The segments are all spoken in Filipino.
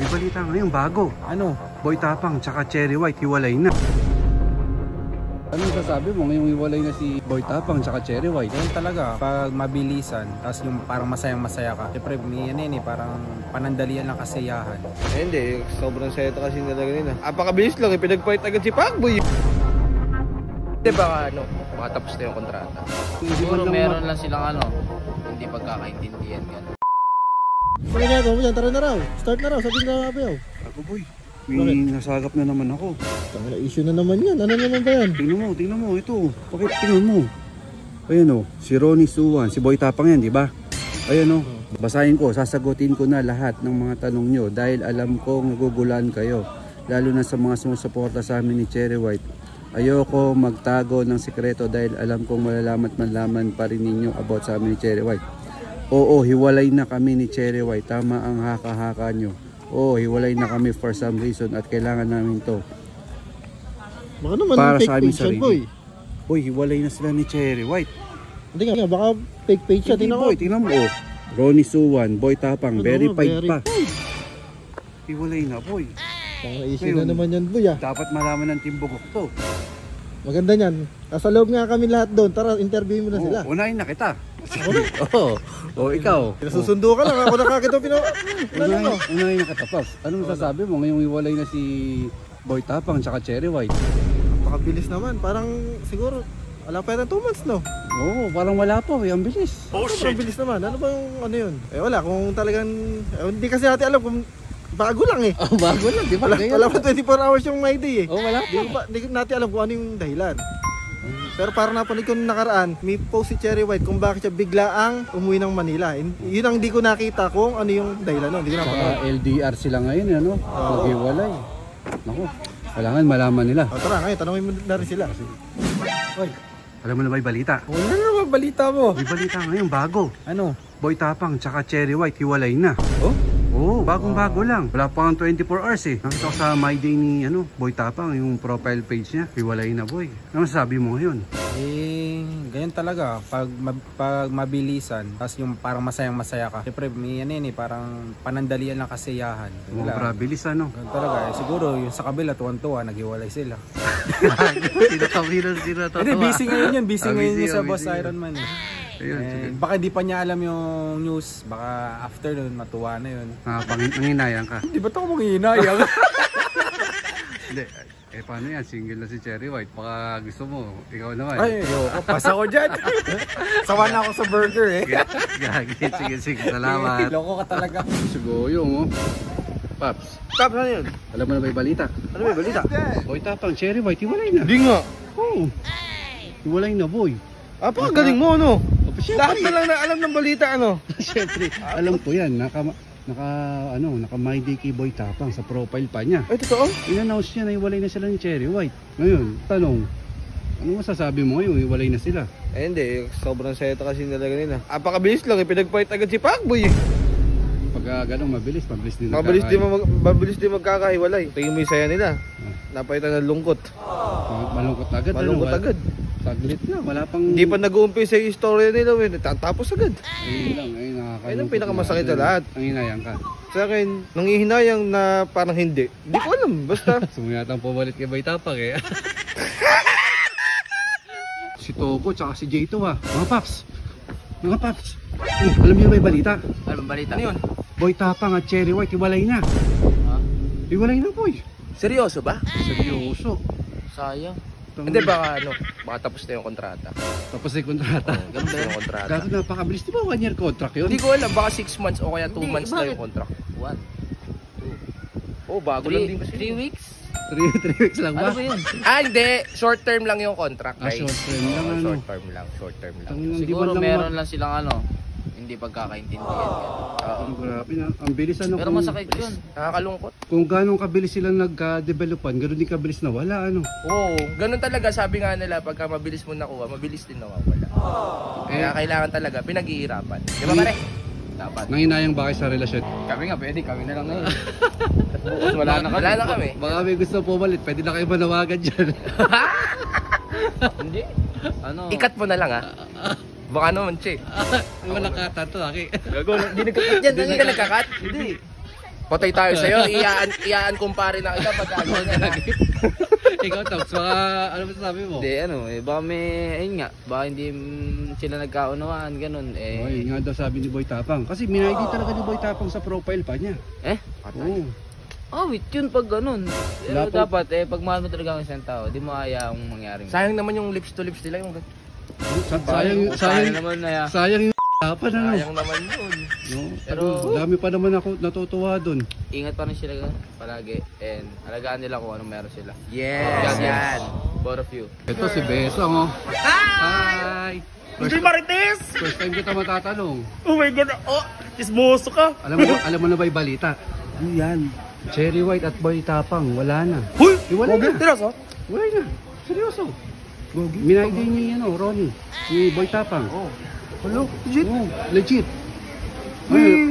May balita ngayon bago. Ano? Boy Tapang tsaka Cherry White hiwalay na. Ano sasabi mo ngayong hiwalay na si Boy Tapang tsaka Cherry White? Ganyan talaga, pag mabilisan, tapos yung parang masayang masaya ka. Siyempre, yan parang panandalian ng kasiyahan. Hindi, sobrang saya kasi nila ganun. Apakabilis lang, pinag-fight agad si Pacboy. Hindi ba baka tapos na yung kontrata. Siguro meron lang silang hindi pagkakaintindihan gano'n. Ano ginagawa mo dyan? Tara na raw. Start na raw. Sabihin na nga ba yaw? Ako boy, may nasagap na naman ako. Tangina, issue na naman yan. Ano naman ba yan? Tingnan mo, ito. Bakit tingnan mo? Ayan o, si Ronnie Suwan, si Boy Tapang yan, di ba? Ayan o, basahin ko, sasagutin ko na lahat ng mga tanong nyo dahil alam kong nagugulan kayo. Lalo na sa mga sumusuporta sa amin ni Cherry White. Ayoko magtago ng sikreto dahil alam kong malalaman at malaman pa rin ninyo about sa amin ni Cherry White. Oo, hiwalay na kami ni Cherry White. Tama ang haka-haka nyo. Oo, hiwalay na kami for some reason at kailangan namin to. Baka naman Para fake sa aming page yan, sarili. boy. Boy, hiwalay na sila ni Cherry White. Hindi nga, baka fake page siya. Hindi Tingnan ko. boy, tingnan mo. Oh, Ronnie Suwan, Boy Tapang, Ano, verified pa. verified. Hiwalay na boy. Tangina, issue na naman yan, boy. Dapat malaman ng Timbukok to. Maganda yan. Nasa loob nga kami lahat doon. Tara, interview mo na sila. Unahin na kita. Oo, ikaw. Nasusundo ka lang. Ako nakakita Unahin na kita, Pops. Anong sasabi mo ngayong hiwalay na si Boy Tapang tsaka Cherry White? Napakabilis naman. Parang siguro, wala pa yan 2 months, no? Oo, parang wala pa. Ang bilis. Sobrang bilis naman. Ano ba yung yun? Wala. Kung talagang, hindi kasi natin alam kung bago lang eh. Oh, bago lang, di ba? Wala pa 24 hours yung my day eh. Oh, wala pa. Di natin alam kung ano yung dahilan. Pero para napanood ko nung nakaraan, may post si Cherry White kung bakit siya biglaang umuwi ng Manila. Yun ang hindi ko nakita kung ano yung dahilan nun. Hindi ko napanood. LDR sila ngayon, ano? Maghiwalay. Naku, kailangan malaman nila. Tara ngayon, tanongin mo na rin sila. Oy, alam mo na ba yung balita? Ano naman balita mo? May balita ngayon bago. Ano? Boy Tapang tsaka Cherry White hiwalay na. Oh? Oo, bagong-bago lang. Wala pa ang 24 hours eh. Nakita ko sa My Day ni Boy Tapang, yung profile page niya. Hiwalay na boy. Ano masasabi mo ngayon? Ganyan talaga. Pag mabilisan, tapos yung parang masayang masaya ka. Siyempre, parang panandalian ng kasiyahan. Sobra bilis ano? Ganyan talaga. Siguro yung sa kabila, tuwan-tuwa, naghiwalay sila. Sino Hindi, busy ngayon yun. Busy ngayon busy, yun sa busy. Boss Iron Man eh. Ayun, Baka di pa niya alam yung news. Baka after nun, matuwa na yun. Nanginayang ka. Di ba't ako manghihinayang? Hindi. Paano yan? Single na si Cherry White. Baka gusto mo, ikaw naman. Ay, pasa ko dyan. Sawa na ako sa burger eh. Gagi, sige. Salamat. Loko ka talaga. Sugoyong, oh. Paps, Ano yun? alam mo na ba yung balita? Ano ba yung balita? Boy Tapang, Cherry White, hiwalay na. Hindi nga. Oo. Hiwalay na, boy. Apakagaling mo, ano? Lahat Siyempre, na lang na alam ng balita, ano? siyempre, alam ko yan. Naka My Day kay Boy Tapang sa profile pa niya. Ay, totoo? In-announce niya na hiwalay na sila ni Cherry White. Ngayon, tanong, ano masasabi mo ngayon, hiwalay na sila? Hindi, sobrang saya kasi nila ganun. Apakabilis lang, pinag-fight agad si Pacboy. Pag ganun, mabilis din. Mabilis din magkakahiwalay. Tingin mo yung saya nila. Napaitan ng lungkot. Malungkot agad. Malungkot agad. Saglit na, wala pang... Hindi pa nag-uumpisa yung istorya nila, tatapos agad. Ayun lang, nakakalungkot. Ayun ang pinakamasakit sa lahat. Nanginayang ka. Sa akin, nangihinayang na parang hindi. Hindi ko alam, basta. Sumuyatang pumalit kay Boy Tapang eh. Si Togo tsaka si J2 ha. Mga Paps. Alam niyo ba yung balita? Ano balita? Ano yun? Boy Tapang at Cherry White, hiwalay na. Hiwalay na boy. Seryoso ba? Seryoso. Sayang. Hindi, baka tapos na yung kontrata. Tapos yung kontrata. Ganun ba yung kontrata? Gago, napakabilis. Di ba 1 year contract yun? Hindi ko alam, baka 6 months o kaya 2 months na yung contract. 1, 2, Oh, bago lang din kasi. 3 weeks? 3 weeks lang ba? Ano ba yun? Hindi. Short term lang yung contract, guys. Short term lang ano. Short term lang. Hindi Siguro ba lang meron lang silang hindi pagkakaintindihan. Ang grabe na. Ang bilis ano. Pero masakit yun. Nakakalungkot. Kung gano'ng kabilis silang nagka-developan, gano'n din kabilis na wala ano. Oo. Ganun talaga. Sabi nga nila, pagka mabilis mo nakuha, mabilis din nawawala. Kaya kailangan talaga, pinag-iirapan. Di ba pare? Dapat. Nanginayang ba kayo sa relasyon? Kami nga, pwede. Kami na lang ngayon. Wala na kami. Baka may gusto pumalit, pwede na kayo manawagan dyan. Hindi. Ikat mo na lang ha. Baka naman, che. Wala kata to, aki. Gago, hindi nagkakat yan. Hindi ka nagkakat? Hindi. Patay tayo sa'yo, iyaan kumpare na kita pag ano na. Ikaw, Tops, baka ano ba sabi mo? Hindi, baka may, ayun nga, baka hindi sila nagkaunawaan, ganun, Oh, yun nga daw sabi ni Boy Tapang. Kasi minaydi talaga ni Boy Tapang sa profile pa niya. Oo. Wait, yun pag ganun. Pero Dapat- dapat, pag mahal mo talaga ang isang tao, di mo ayaang mangyari. Sayang naman yung lips to lips nila yung Sayang naman na sayang yung dapat ano. sayang naman yun. No? Pero Pero- dami pa naman ako natutuwa doon. Ingat pa rin sila palagi and alagaan nila kung anong meron sila. Yes, yan. Both of you. Ito si Besong, oh. Hi! Hindi Marites! First time kita matatanong. Oh my God, oh, ismoso ka. Alam mo na ba yung balita? Ano yan? Cherry White at Boy Tapang, wala na. Huy! Wala na. Tiras oh? Wala na. Seryoso. Minaydi niya yan, oh, Ronnie. Si Boy Tapang. Hello, legit? Oh, legit.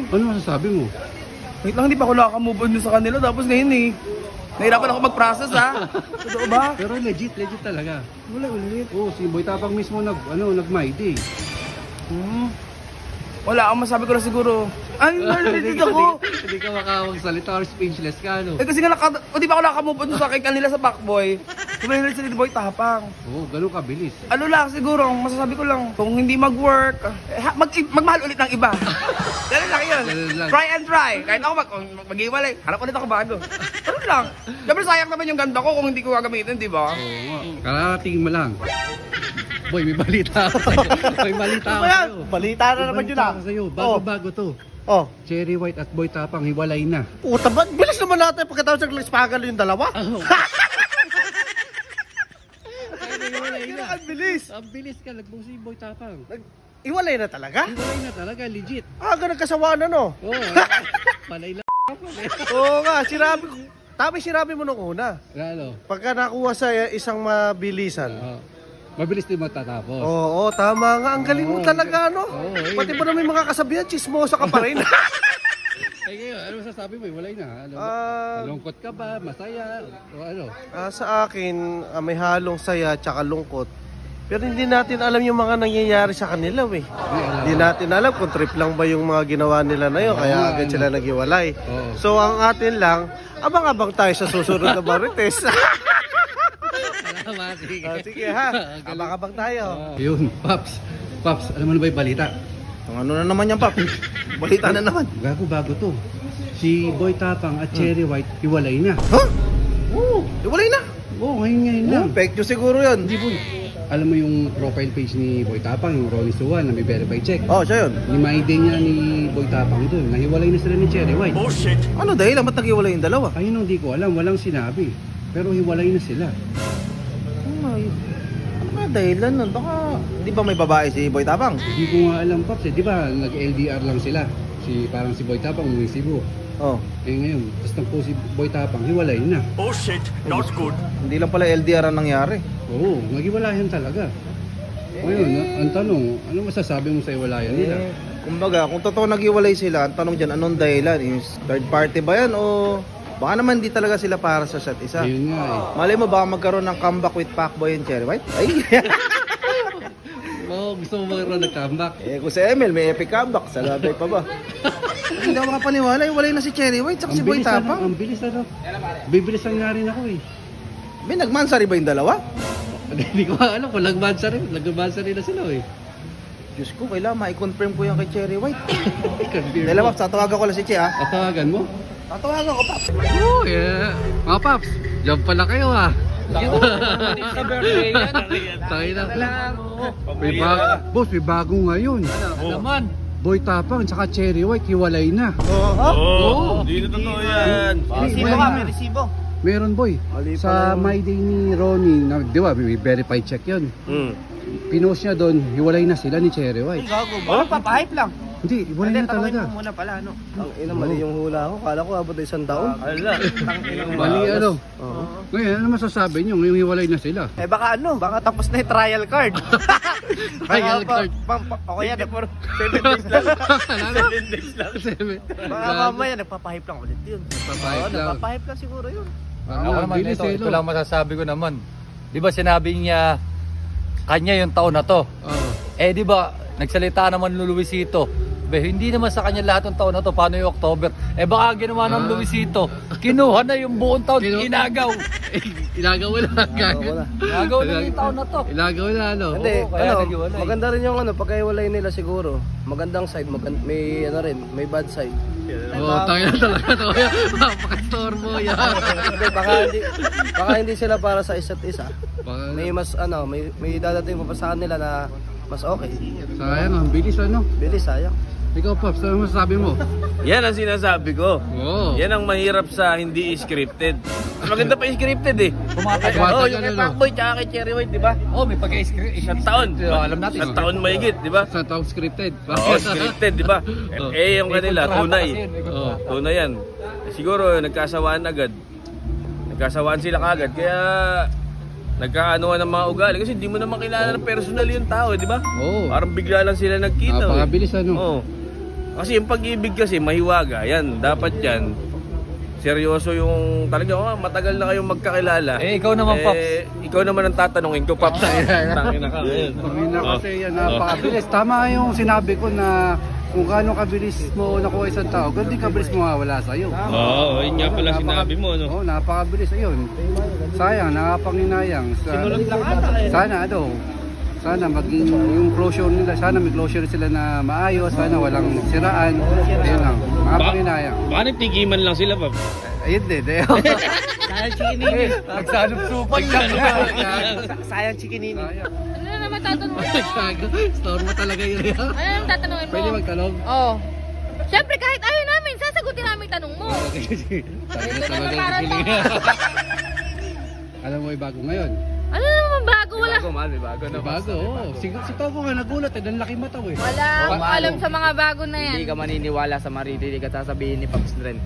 Ano masasabi mo? Wait lang, hindi pa ako nakakamove on sa kanila. Tapos ngayon eh. Nahirapan ako mag-process ha. Totoo ba? Pero legit talaga. Wala ulit. Oh, si Boy Tapang mismo nag-Mayday. Wala akong masabi ko na siguro. Ay, nalilito ako. Hindi ka makakagsalita or speechless ka, no? Eh kasi nga, di ba ako nakakamove on sa akin kanila sa Backboy? Kumain sila ni Boy Tapang. Oo, ganun kabilis. Ano lang siguro, ang masasabi ko lang, kung hindi mag-work, magmahal ulit ng iba. Ganun lang yun. Ganun lang. Try and try. Kahit ako mag-iwalay, hanap ulit ako bago. Ganun lang. Siyempre sayang naman yung ganda ko kung hindi ko gagamitin, di ba? Oo nga. Karating mo lang. Boy, may balita ako sa'yo. May balita ako sa'yo. Balita na naman yun ah. Balita ako sa'yo. Bago-bago to. Oh, Cherry White at Boy Tapang, hiwalay na. puta ba? Bilis naman natin pagkatapos nag-spagal yung dalawa. Ang bilis. Ang bilis ka, nagbuo si Boy Tapang. Iwalay na talaga? Hiwalay na talaga, legit. Ganun kasawaan ano? Oo, palay lang. Oo nga, sinabi mo nung una. Ano? Pagka nakuha sa isang mabilisan. Mabilis din matatapos. Oo, tama nga. Ang galing mo talaga, no? Oo, Pati ba na may mga kasabihan, chismosa ka pa rin. Ay ngayon, ano masasabi mo? Hiwalay na. Ano, malungkot ka ba? Masaya? O ano? Sa akin, may halong saya tsaka lungkot. Pero hindi natin alam yung mga nangyayari sa kanila, eh. Hindi natin alam kung trip lang ba yung mga ginawa nila na yun, kaya agad sila naghiwalay. Oo. So, ang atin lang, abang-abang tayo sa susunod na Marites. Sige ha, abang-abang tayo. Yun, Paps. Paps, alam mo na ba yung balita? Ano na naman yan, Pap? Balita na naman. Bago to. Si Boy Tapang at Cherry White, hiwalay na. Huh? Oo, iwalay na. Oo, ngayon lang. Fake news siguro yun. Hindi, Boy. Alam mo yung profile page ni Boy Tapang, yung Ronnie Suwan na may verified check. Siya yun. Ni Mayday niya ni Boy Tapang doon. Nahiwalay na sila ni Cherry White. Ano dahil? Ba't naghiwalay yung dalawa? Ayun ang di ko alam, walang sinabi. Pero hiwalay na sila. Ano nga dahilan nun? Baka hindi ba may babae si Boy Tapang? Hindi ko nga alam, Paps. Di ba nag-LDR lang sila? Parang si Boy Tapang umuwi Cebu. Eh ngayon, tapos nagpo si Boy Tapang, hiwalay na. Hindi lang pala LDR ang nangyari. Oo, naghiwalayan talaga. Ngayon, ang tanong, ano masasabi mo sa hiwalayan nila? Kumbaga, kung totoo naghiwalay sila, ang tanong dyan, anong dahilan? Is third party ba yan o baka naman di talaga sila para sa isa't isa? Ayun nga eh. Malay mo baka magkaroon ng comeback with Pacboy and Cherry White? Ay! Oo, gusto mo magkaroon ng comeback? Kung sa ML, may epic comeback. Sa labay pa ba? Hindi ako makapaniwala. Walay na si Cherry White saka si Boy Tapang. Ang bilis ano. Bibilis ang nga rin ako eh. May nagmansari ba yung dalawa? Hindi ko alam kung nagbansa rin na sila eh. Diyos ko, kailangan ma-confirm ko yan kay Cherry White. Confirm Dahil mo. Paps, tatawagan ko lang si Che ha. Tatawagan mo? Tatawagan ko, Paps. Oh yeah. Mga Paps, job pala kayo ah. Sa birthday yan. Tayo na. Boss, may bago ngayon. Naman. Boy Tapang tsaka Cherry White, hiwalay na. Oo, hindi na totoo yan. Resibo ka, may resibo. Meron boy. Sa Mayday ni Ronnie, di ba, may verified check yun. Pinost niya doon, hiwalay na sila ni Cherry White. Papahype lang. Hindi, hiwalay na talaga. Muna pala, ano? Ang ina, mali yung hula ko. Kala ko abot na 1 taon. Mali ano. Ngayon, ano masasabi niyo ngayong hiwalay na sila? Baka baka tapos na yung trial card. Trial card. Ako yan, 7 days lang. 7 days lang. Baka mamaya, nagpapahype lang ulit yun. Nagpapahype lang siguro yun. Ako naman, ito lang masasabi ko naman. Di ba sinabi niya, kanya yung taon na to? Oo. Di ba, nagsalita naman Luisito, Be, hindi naman sa kanya lahat ng taon na to. Paano yung October? Eh baka ginawa ng Luisito. Kinuha na yung buong taon. Inagaw. Inagaw wala. Inagaw na yung taon na to. Inagaw na ano. Hindi, Oo, kaya ano, naghiwalay. maganda rin yung ano, pagkahiwalay nila siguro. Magandang side, may ano rin, may bad side. Tayo na talaga to. Pakastor mo yan. Hindi, baka hindi sila para sa isa't isa. May mas ano, may dadating pa sa kanila na mas okay. Sayang, ang bilis ano. Bilis, sayang. Ikaw Pops, ano masasabi mo? Yan ang sinasabi ko. Oo. Yan ang mahirap sa hindi scripted. Maganda pa scripted eh. Tumatagal. Oo, yung kay Pacboy tsaka kay Cherry White, di ba? Oh, may pag-script. Isang taon. Alam natin. Isang taon mahigit, di ba? Sa taong scripted. Oo, scripted, di ba? Eh, yung kanila, tunay. Tunay yan. Siguro, nagkasawaan agad. Nagkasawaan sila kagad. Kaya, nagkaanuhan ng mga ugali. Kasi hindi mo naman kilala ng personal yung tao, di ba? Oo. Parang bigla lang sila nagkita. Napakabilis ano. Oo. Kasi yung pag-ibig kasi, mahiwaga. Yan, dapat yan. Seryoso yung talaga, matagal na kayong magkakilala. Eh, ikaw naman, Pops. Ikaw naman ang tatanungin ko, Pops. Tangina ka ngayon. Pamina kasi yan, napakabilis. Tama yung sinabi ko na kung gaano kabilis mo nakuha isang tao, ganun din kabilis mo mawala sa'yo. Oo, yun nga pala sinabi mo, no? Oo, napakabilis. Ayun. Sayang, nakapanginayang. Sana maging yung closure nila, sana may closure sila na maayos, sana walang siraan. Ayun lang, nakapanginayang. Baka nagtigiman lang sila, Pops. Ayun din, Sayang chikinini. Nagsalup-supan lang. Sayang chikinini. Ano na naman tatanungin mo? Store mo talaga yun. Ano naman tatanungin mo? Pwede magtanong? Oo. Siyempre kahit ayaw namin, sasagutin namin yung tanong mo. Ito naman parang Alam mo, bago ngayon. ano naman bago? Wala. May bago na. Bago, oo. Si Togo nga nagulat eh, ang laki mata eh. Wala akong alam sa mga bago na yan. Hindi ka maniniwala sa maririnig at sasabihin ni Pops Dren.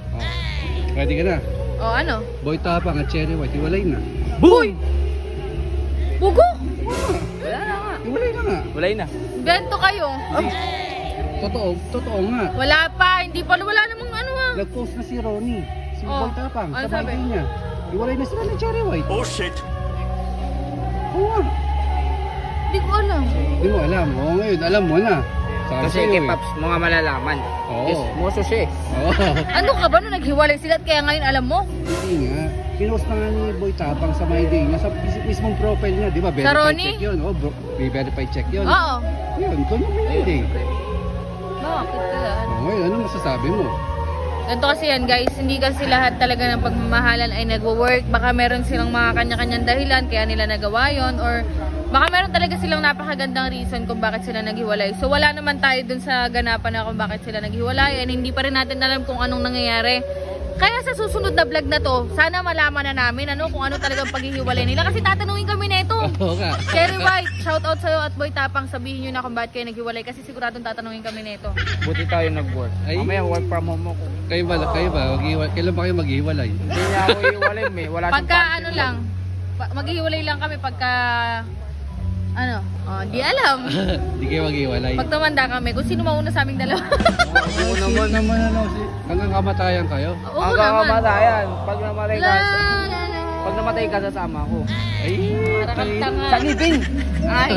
Ready ka na? O ano? Boy Tapang at Cherry White, iwalay na. Boom! Bugo! Wala na nga. Iwalay na nga. Wala na. Bento kayo. Totoo nga. Wala pa, hindi pa, wala namang ano ha. Nag-post na si Ronnie, si Oh, Boy Tapang, ano sa sabi? birthday niya. Iwalay na sila ni Cherry White. Oh, shit! Oo nga. Hindi ko alam. Hindi mo alam. Oo, ngayon, alam mo na. Sabi Kasi sa'yo kay eh. Pops, mga malalaman. Oo. Yes, moso siya eh. Oo. Ano ka ba nung naghiwalay sila at kaya ngayon alam mo? Hindi nga. Pinost na nga ni Boy Tapang sa my day niya sa mismong profile niya, di ba? Verified Ronnie? check yun. Oo, verified check yun. Oo. Yun, kung mo hindi. Bakit kaya? Oo, ngayon, ano masasabi mo? Ganito kasi yan guys, hindi kasi lahat talaga ng pagmamahalan ay nagwo-work. Baka meron silang mga kanya-kanyang dahilan kaya nila nagawa yon, or baka meron talaga silang napakagandang reason kung bakit sila naghiwalay. So wala naman tayo dun sa ganapan na kung bakit sila naghiwalay, and hindi pa rin natin alam kung anong nangyayari. Kaya sa susunod na vlog na to, sana malaman na namin ano kung ano talagang paghihiwalay nila, kasi tatanungin kami na ito. Oo nga. Cherry White, shout out sa'yo, at Boy Tapang, sabihin nyo na kung bakit kayo naghiwalay, kasi siguradong tatanungin kami na ito. Buti tayo nag-work. Ay. Mamaya work from home ako. Kayo ba? Kailan ba kayo maghihiwalay? Hindi niya ako iwalay eh. Wala siyang Pagka partner ano doon. lang, maghihiwalay lang kami pagka, ano, di alam. Hindi kayo maghihiwalay. Pag tumanda kami, kung sino mauna sa aming dalawa. Oo naman ano, hanggang kamatayan kayo. Oo Ang naman. kamatayan. Pag namatay ka, La, la, la. pag namatay ka, sasama ako. Ay, Para kang tanga. Sa libing! Ay,